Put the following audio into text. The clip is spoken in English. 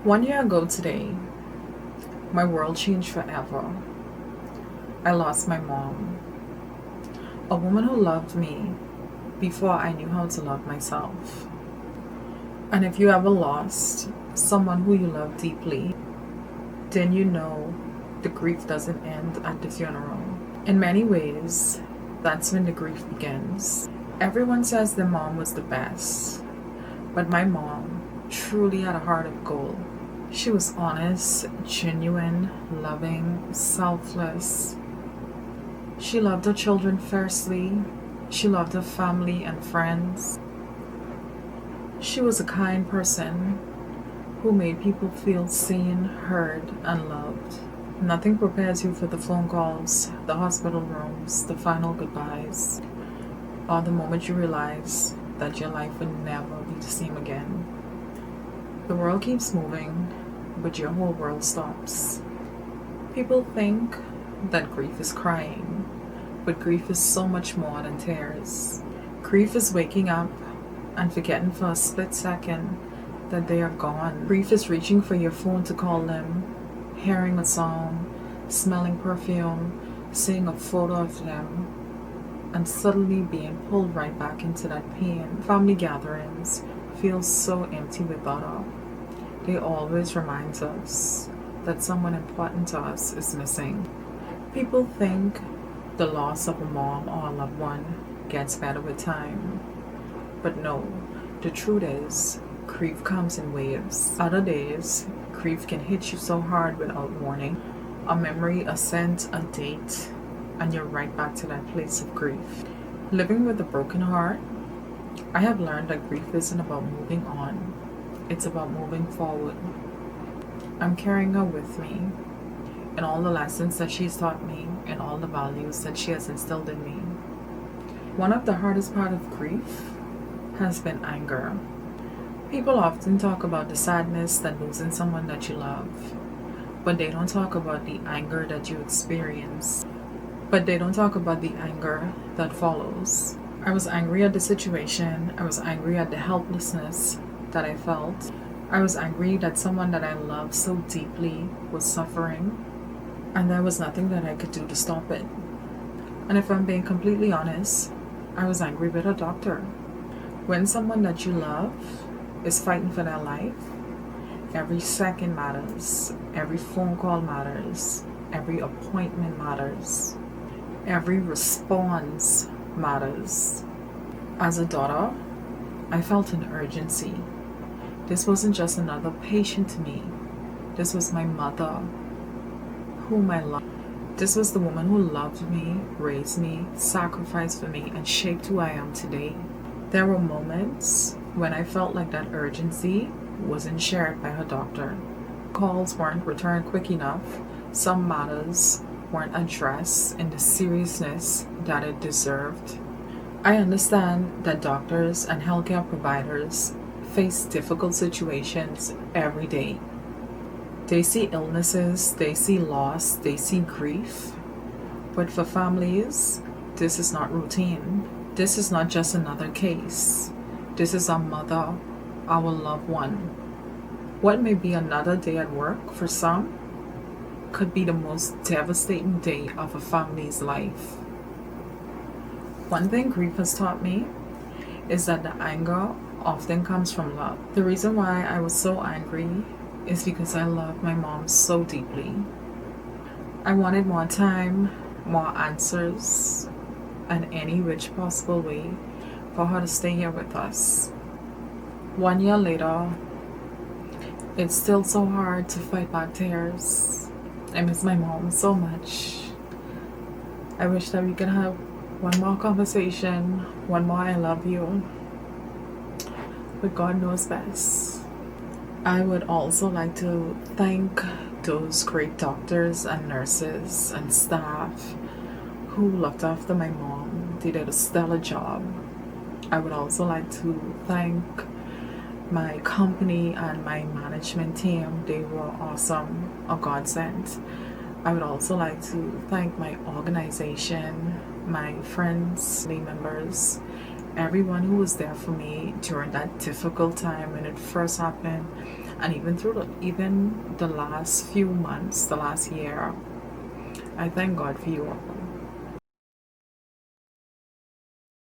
1 year ago today, my world changed forever. I lost my mom, a woman who loved me before I knew how to love myself. And if you ever lost someone who you love deeply, then you know the grief doesn't end at the funeral. In many ways, that's when the grief begins. Everyone says their mom was the best, but my mom truly had a heart of gold. She was honest, genuine, loving, selfless. She loved her children fiercely. She loved her family and friends. She was a kind person who made people feel seen, heard, and loved. Nothing prepares you for the phone calls, the hospital rooms, the final goodbyes, or the moment you realize that your life will never be the same again. The world keeps moving, but your whole world stops. People think that grief is crying, but grief is so much more than tears. Grief is waking up and forgetting for a split second that they are gone. Grief is reaching for your phone to call them, hearing a song, smelling perfume, seeing a photo of them, and suddenly being pulled right back into that pain. Family gatherings feel so empty without her. They always remind us that someone important to us is missing. People think the loss of a mom or a loved one gets better with time. But no, the truth is, grief comes in waves. Other days, grief can hit you so hard without warning. A memory, a scent, a date, and you're right back to that place of grief. Living with a broken heart, I have learned that grief isn't about moving on. It's about moving forward. I'm carrying her with me and all the lessons that she's taught me and all the values that she has instilled in me. One of the hardest parts of grief has been anger. People often talk about the sadness that losing someone that you love, but they don't talk about the anger that you experience. But they don't talk about the anger that follows. I was angry at the situation. I was angry at the helplessness that I felt. I was angry that someone that I loved so deeply was suffering, and there was nothing that I could do to stop it. And if I'm being completely honest, I was angry with a doctor. When someone that you love is fighting for their life, every second matters, every phone call matters, every appointment matters, every response matters. As a daughter, I felt an urgency. This wasn't just another patient to me. This was my mother, whom I loved. This was the woman who loved me, raised me, sacrificed for me, and shaped who I am today. There were moments when I felt like that urgency wasn't shared by her doctor. Calls weren't returned quick enough. Some matters weren't addressed in the seriousness that it deserved. I understand that doctors and healthcare providers face difficult situations every day. They see illnesses, they see loss, they see grief. But for families, this is not routine. This is not just another case. This is our mother, our loved one. What may be another day at work for some could be the most devastating day of a family's life. One thing grief has taught me is that the anger often comes from love. The reason why I was so angry is because I loved my mom so deeply. I wanted more time, more answers, and any which possible way for her to stay here with us. 1 year later, it's still so hard to fight back tears. I miss my mom so much. I wish that we could have one more conversation, one more I love you, but God knows best. I would also like to thank those great doctors and nurses and staff who looked after my mom. They did a stellar job. I would also like to thank my company and my management team. They were awesome, a godsend. I would also like to thank my organization, my friends, family members, everyone who was there for me during that difficult time when it first happened. And even the last few months, the last year, I thank God for you all.